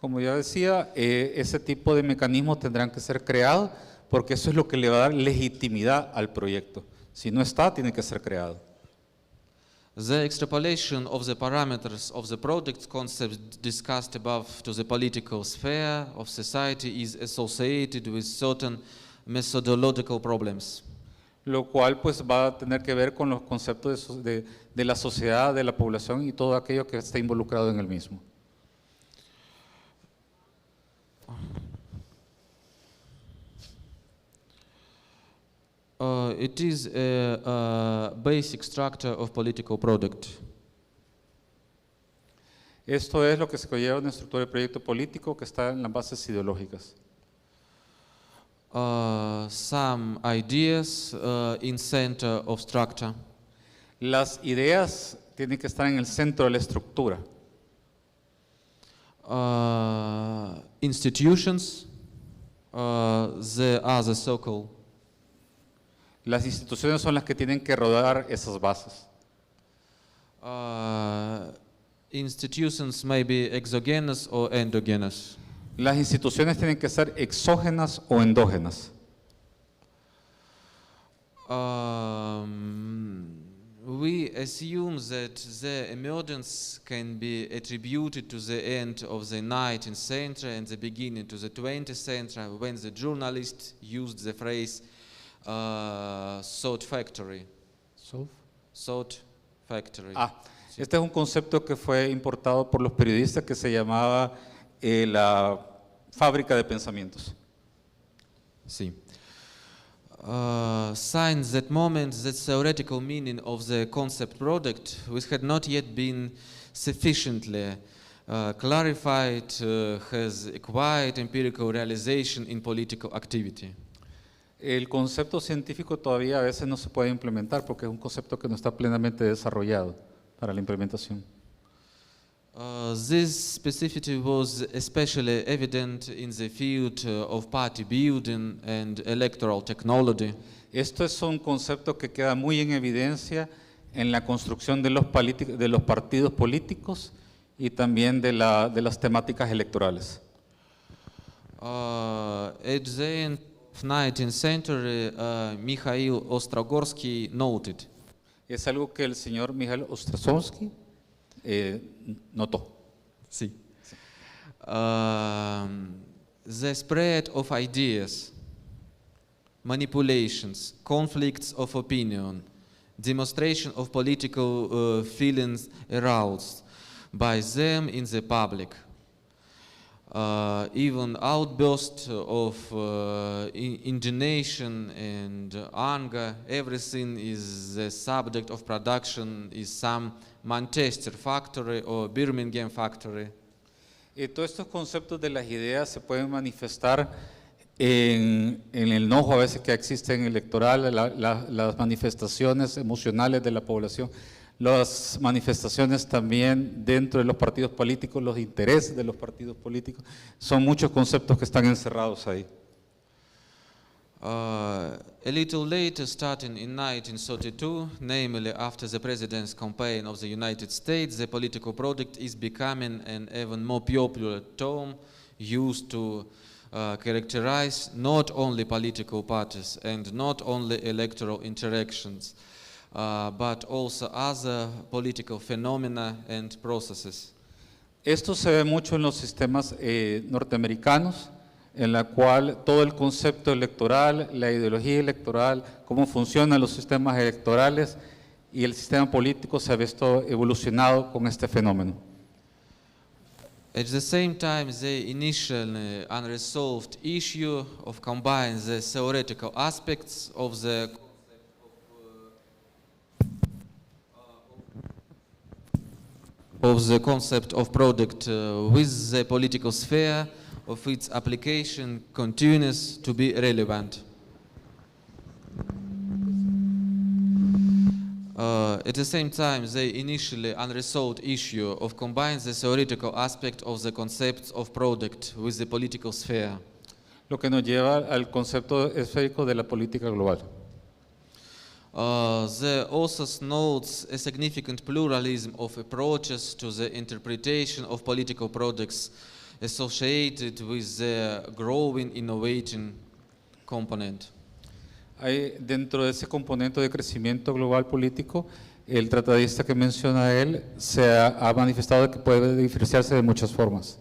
Como ya decía, ese tipo de mecanismos tendrán que ser creados porque eso es lo que le va a dar legitimidad al proyecto. Si no está, tiene que ser creado. The extrapolation of the parameters of the project concept discussed above to the political sphere of society is associated with certain methodological problems. Lo cual pues va a tener que ver con los conceptos de la sociedad, de la población y todo aquello que esté involucrado en el mismo. It is a basic structure of political product. Esto es lo que se conlleva una estructura de proyecto político que está en las bases ideológicas. Some ideas in center of structure. Las ideas tienen que estar en el centro de la estructura. Institutions, the other circle. Las instituciones son las que tienen que rodear esas bases. Institutions may be exogenous or endogenous. Las instituciones tienen que ser exógenas o endógenas. We assume that the emergence can be attributed to the end of the 19th century and the beginning to the 20th century when the journalists used the phrase thought factory. Thought factory. Este es un concepto que fue importado por los periodistas que se llamaba la fábrica de pensamientos. Sí. Since that moment, the theoretical meaning of the concept product, which had not yet been sufficiently clarified, has acquired empirical realization in political activity. El concepto científico todavía a veces no se puede implementar porque es un concepto que no está plenamente desarrollado para la implementación. This specificity was especially evident in the field of party building and electoral technology. Esto es un concepto que queda muy en evidencia en la construcción de los partidos políticos y también de las temáticas electorales. At the end of 19th century, Mikhail Ostrogorsky noted. Es algo que el señor Mikhail Ostrasonsky notó. Sí. The spread of ideas, manipulations, conflicts of opinion, demonstration of political feelings aroused by them in the public, even outbursts of indignation and anger, everything is the subject of production is some Manchester factory or Birmingham factory. Y todos estos conceptos de las ideas se pueden manifestar en el enojo a veces que existe en el electoral, las manifestaciones emocionales de la población, las manifestaciones también dentro de los partidos políticos, los intereses de los partidos políticos. Son muchos conceptos que están encerrados ahí. A little later, starting in 1932, namely after the president's campaign of the United States, the political project is becoming an even more popular term used to characterize not only political parties and not only electoral interactions, but also other political phenomena and processes. Esto se ve mucho en los sistemas norteamericanos, en la cual todo el concepto electoral, la ideología electoral, cómo funcionan los sistemas electorales y el sistema político se ha visto evolucionado con este fenómeno. At the same time, the initial unresolved issue of combining the theoretical aspects of the concept of product with the political sphere of its application continues to be relevant. At the same time, the initially unresolved issue of combining the theoretical aspect of the concepts of product with the political sphere. Lo que nos lleva al concepto esférico de la política global. The author notes a significant pluralism of approaches to the interpretation of political products associated with the growing innovating component. Hay dentro de ese componente de crecimiento global político, el tratadista que menciona él se ha manifestado que puede diferenciarse de muchas formas.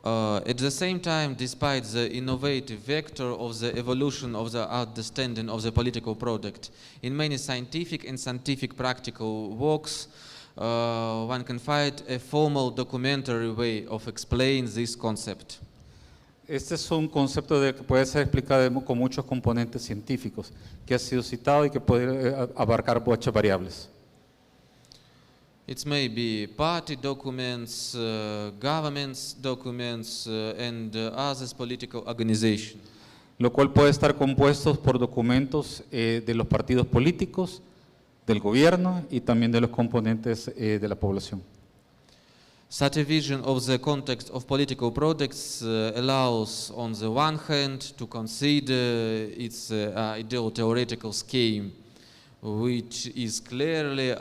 At the same time, despite the innovative vector of the evolution of the understanding of the political product, in many scientific and scientific practical works, one can find a formal documentary way of explaining this concept. Este es un concepto que puede ser explicado con muchos componentes científicos, que ha sido citado y que puede abarcar muchas variables. It may be party documents, governments documents, and others political organizations. Lo cual puede estar compuesto por documentos de los partidos políticos, del gobierno y también de los componentes de la población. Such a vision of the context of political products allows, on the one hand, to consider its ideal theoretical scheme, which is clearly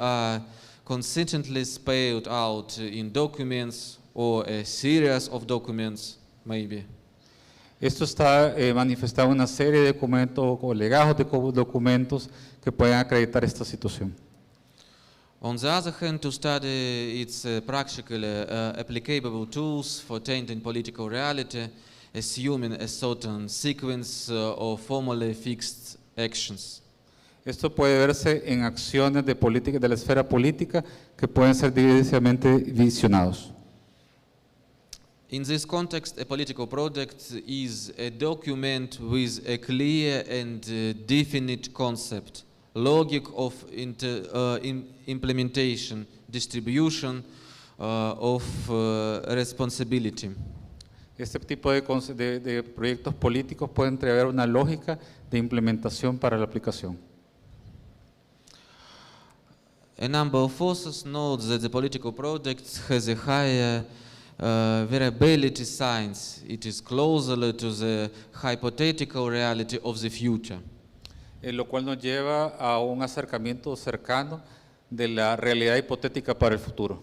consistently spelled out in documents or a series of documents, maybe. Esto está manifestado en una serie de documentos o legajos de documentos que pueden acreditar esta situación. On the other hand, to study its practically applicable tools for changing political reality, assuming a certain sequence of formally fixed actions. Esto puede verse en acciones de política de la esfera política que pueden ser directamente visionados. In this context, a political product is a document with a clear and definite concept, logic of implementation, distribution of responsibility. Este tipo de proyectos políticos pueden entregar una lógica de implementación para la aplicación. A number of authors note that the political product has a higher variability science. It is closer to the hypothetical reality of the future. Lo cual nos lleva a un acercamiento cercano de la realidad hipotética para el futuro.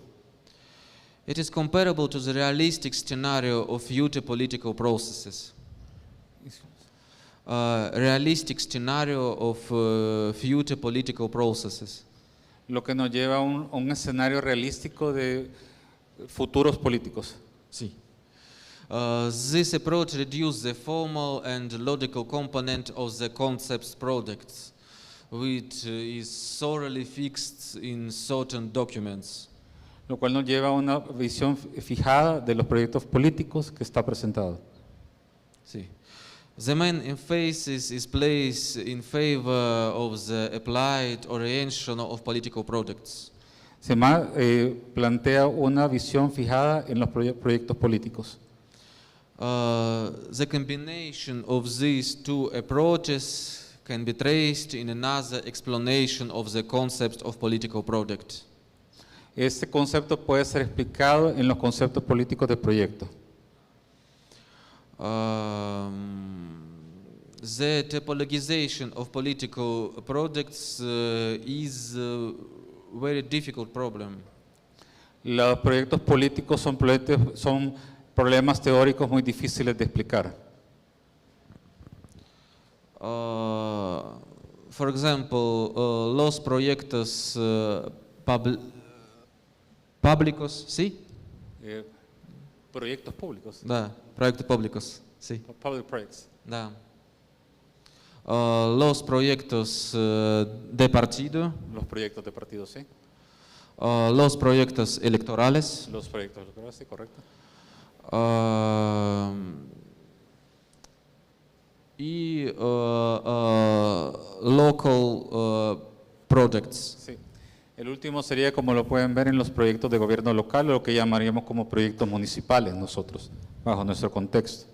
It is comparable to the realistic scenario of future political processes. realistic scenario of future political processes. Lo que nos lleva a un escenario realístico de futuros políticos. Sí. This approach reduces the formal and logical component of the concepts products, which is thoroughly fixed in certain documents. Lo cual nos lleva a una visión fijada de los proyectos políticos que está presentado. Sí. The main emphasis is placed in favor of the applied orientation of political products. Se plantea una visión fijada en los proyectos políticos. The combination of these two approaches can be traced in another explanation of the concept of political product. Este concepto puede ser explicado en los conceptos políticos de proyecto. The typologization of political products is a very difficult problem. Los proyectos políticos son problemas teóricos muy difíciles de explicar. For example, los proyectos públicos, ¿sí? Proyectos públicos. Да, proyectos públicos, sí. Public projects. Да. Los proyectos de partido, Los proyectos de partido, sí. los proyectos electorales, Los proyectos electorales, sí, correcto. y local projects. Sí. El último sería, como lo pueden ver, en los proyectos de gobierno local, lo que llamaríamos como proyectos municipales nosotros, bajo nuestro contexto.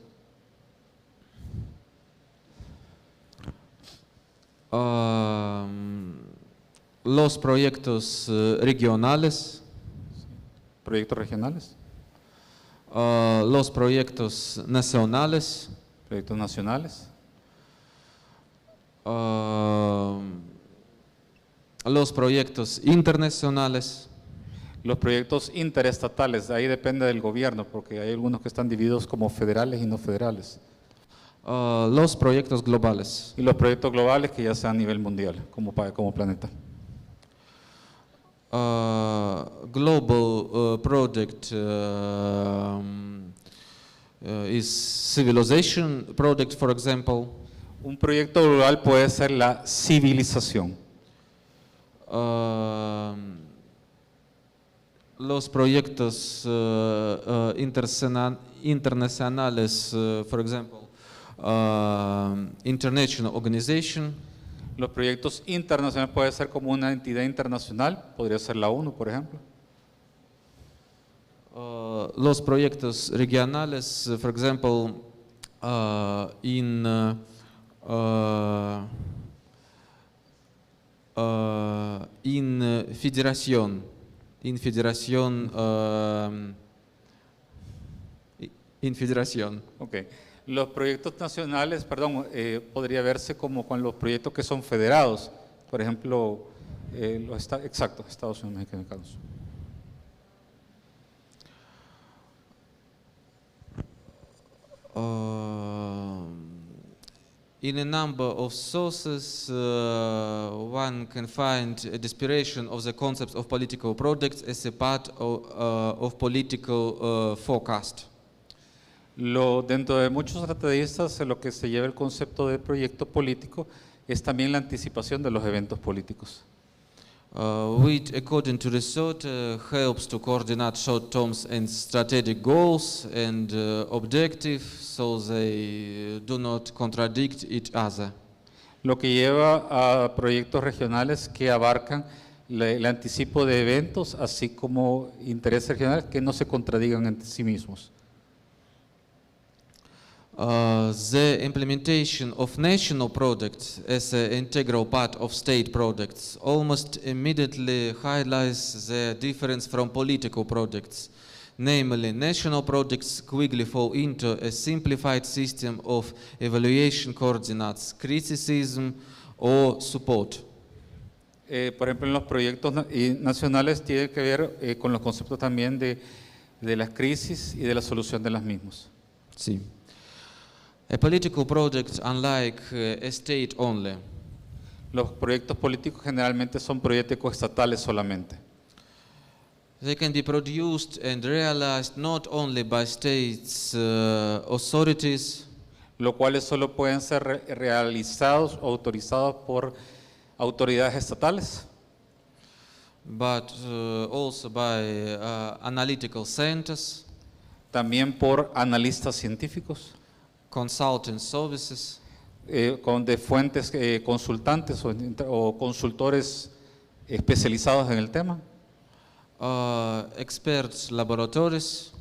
Los proyectos regionales, Proyectos regionales, los proyectos nacionales, proyectos nacionales, los proyectos internacionales, los proyectos interestatales, ahí depende del gobierno, porque hay algunos que están divididos como federales y no federales. los proyectos globales. Y los proyectos globales que ya sean a nivel mundial, como planeta. Global project is civilization project, for example. Un proyecto global puede ser la civilización. Los proyectos internacionales, for example, international organization. Los proyectos internacionales puede ser como una entidad internacional, podría ser la ONU, por ejemplo. Los proyectos regionales, for example, in federación, Okay. Los proyectos nacionales, podría verse como con los proyectos que son federados, por ejemplo, Estados Unidos mexicanos. In a number of sources, one can find a desperation of the concept of political products as a part of political forecast. Dentro de muchos tratadistas, lo que se lleva el concepto de proyecto político es también la anticipación de los eventos políticos. Which, according to research, helps to coordinate short-term and strategic goals and objectives so they do not contradict each other. Lo que lleva a proyectos regionales que abarcan el anticipo de eventos, así como intereses regionales que no se contradigan entre sí mismos. The implementation of national products as an integral part of state products almost immediately highlights the difference from political products. Namely, national products quickly fall into a simplified system of evaluation coordinates, criticism or support. Por ejemplo, en los proyectos nacionales tiene que ver con los conceptos también de las crisis y de la solución de las mismas. Sí. A political project, unlike a state only, Los proyectos políticos generalmente son proyectos estatales solamente. they can be produced and realized not only by states authorities, Los cuales solo pueden ser realizados o autorizados por autoridades estatales, but also by analytical centers, también por analistas científicos, consulting services, de fuentes consultantes o consultores especializados en el tema, experts laboratories,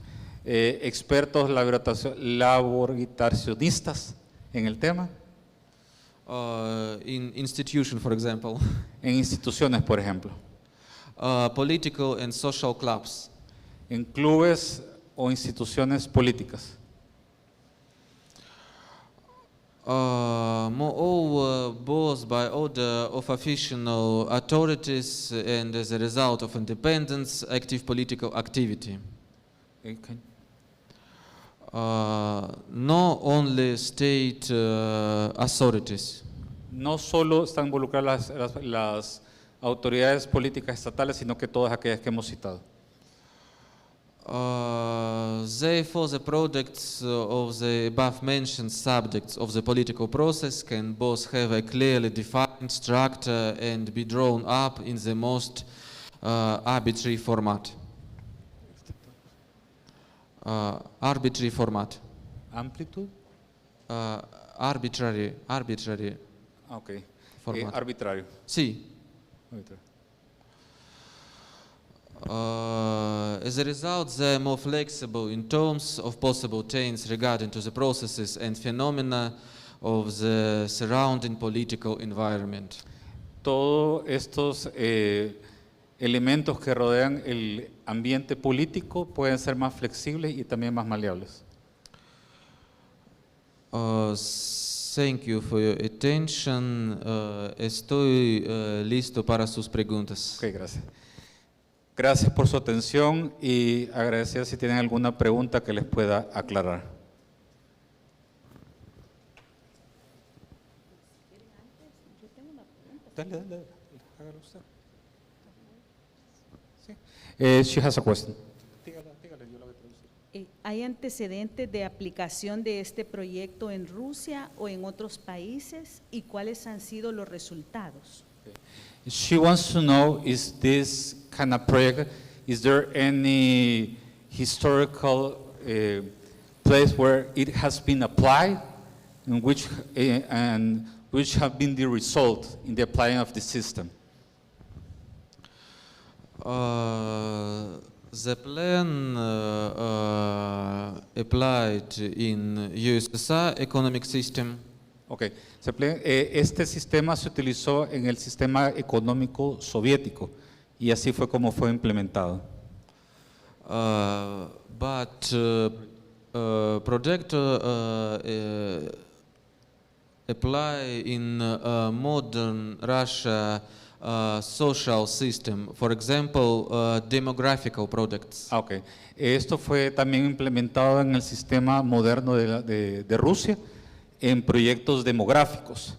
expertos laboratorionistas en el tema, in institution, for example, en instituciones, por ejemplo, political and social clubs. en clubes o instituciones políticas. Moreover, both by order of official authorities and as a result of independence, active political activity. No only state authorities. No solo están involucradas las autoridades políticas estatales, sino que todas aquellas que hemos citado. Therefore, the products of the above-mentioned subjects of the political process can both have a clearly defined structure and be drawn up in the most arbitrary format. Arbitrary format. Amplitud. Arbitrary Ok. format. Arbitrario. Sí. Arbitrario. As a result, they are more flexible in terms of possible change regarding to the processes and phenomena of the surrounding political environment. Todos estos elementos que rodean el ambiente político pueden ser más flexibles y también más maleables. Thank you for your attention. Estoy listo para sus preguntas. Ok, gracias. Gracias por su atención y agradecer si tienen alguna pregunta que les pueda aclarar. Dale, hágalo usted. Sí. She has a question. Dígale, yo la voy a traducir. ¿Hay antecedentes de aplicación de este proyecto en Rusia o en otros países y cuáles han sido los resultados? She wants to know, is this kind of project, is there any historical place where it has been applied and which have been the result in the applying of the system? The plan applied in USSR economic system. Okay. Este sistema se utilizó en el sistema económico soviético y así fue como fue implementado. But project apply in modern Russia social system, for example, demographical projects. Okay. Esto fue también implementado en el sistema moderno de Rusia en proyectos demográficos.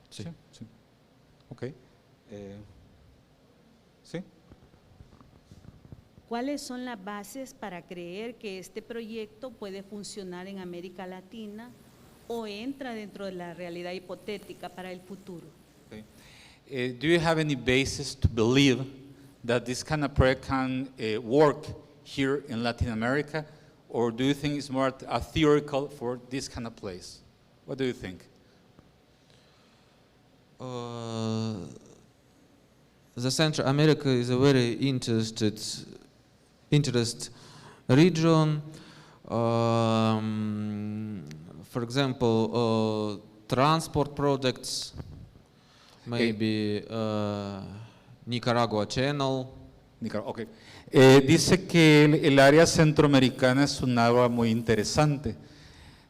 Sí. Sí. Okay. Sí. ¿Cuáles son las bases para creer que este proyecto puede funcionar en América Latina o entra dentro de la realidad hipotética para el futuro? Okay. Do you have any basis to believe that this kind of project can work here in Latin America, or do you think it's more a theoretical for this kind of place? What do you think? The Central America is a very interest region. For example, transport projects, maybe Nicaragua Channel. Okay. Dice que el área centroamericana es un área muy interesante,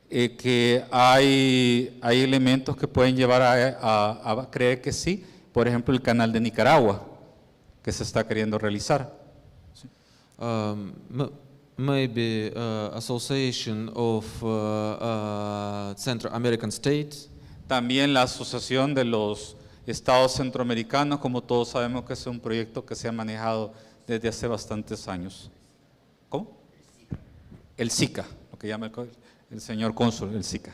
que hay elementos que pueden llevar a creer que sí, por ejemplo el canal de Nicaragua, que se está queriendo realizar. maybe Association of Central American States. También la Asociación de los Estados Centroamericanos, como todos sabemos que es un proyecto que se ha manejado desde hace bastantes años. ¿Cómo? El SICA, lo que llama el señor cónsul, el SICA.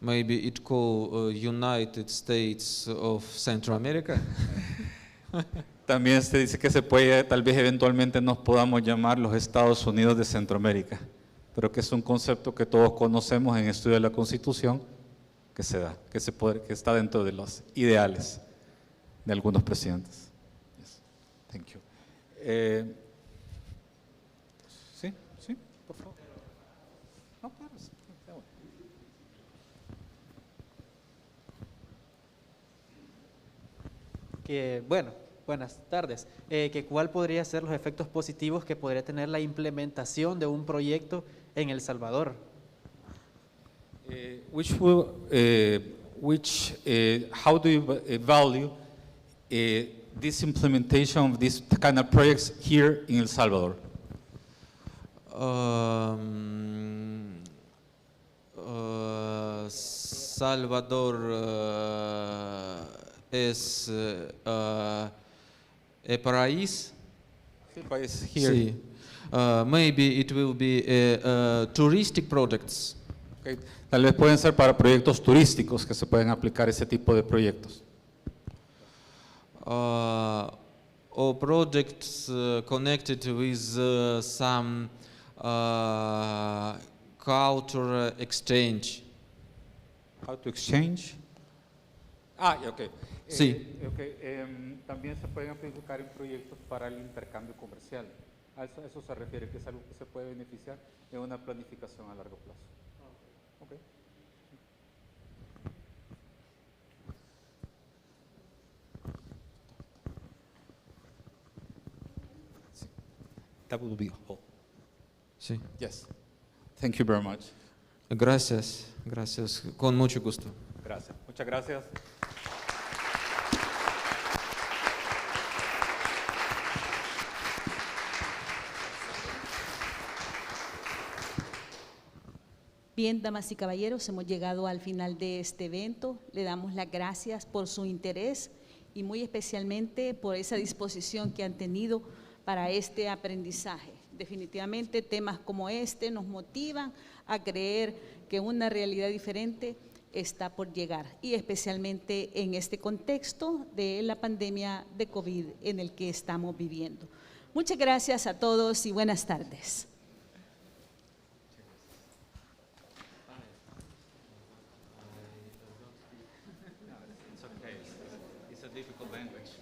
Maybe it called United States of Central America. También se dice que se puede, tal vez eventualmente nos podamos llamar los Estados Unidos de Centroamérica, pero que es un concepto que todos conocemos en estudio de la Constitución, que se da, que está dentro de los ideales de algunos presidentes. Yes. Thank you. Sí, por favor. No, claro, sí, está bueno. Buenas tardes. ¿Cuál podría ser los efectos positivos que podría tener la implementación de un proyecto en El Salvador? How do you value this implementation of these kind of projects here in El Salvador? Salvador es a país. Sí, país here. Sí. Maybe it will be touristic projects. Okay. Tal vez pueden ser para proyectos turísticos que se pueden aplicar ese tipo de proyectos. Or projects connected with some cultural exchange. How to exchange? Okay. Sí. También se pueden aplicar en proyectos para el intercambio comercial. A eso se refiere, que es algo que se puede beneficiar en una planificación a largo plazo. Okay. That will be all. Sí. Yes. Thank you very much. Gracias, con mucho gusto. Gracias. Muchas gracias. Bien, damas y caballeros, hemos llegado al final de este evento. Le damos las gracias por su interés y muy especialmente por esa disposición que han tenido para este aprendizaje. Definitivamente temas como este nos motivan a creer que una realidad diferente está por llegar, y especialmente en este contexto de la pandemia de COVID en el que estamos viviendo. Muchas gracias a todos y buenas tardes. Difficult language.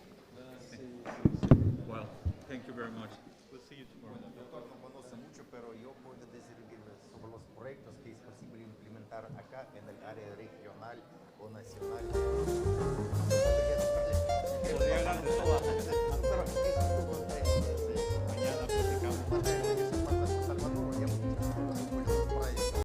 Well, thank you very much. We'll see you tomorrow. El doctor no conoce mucho, pero yo puedo decir sobre los proyectos que es posible implementar acá en el área regional o nacional.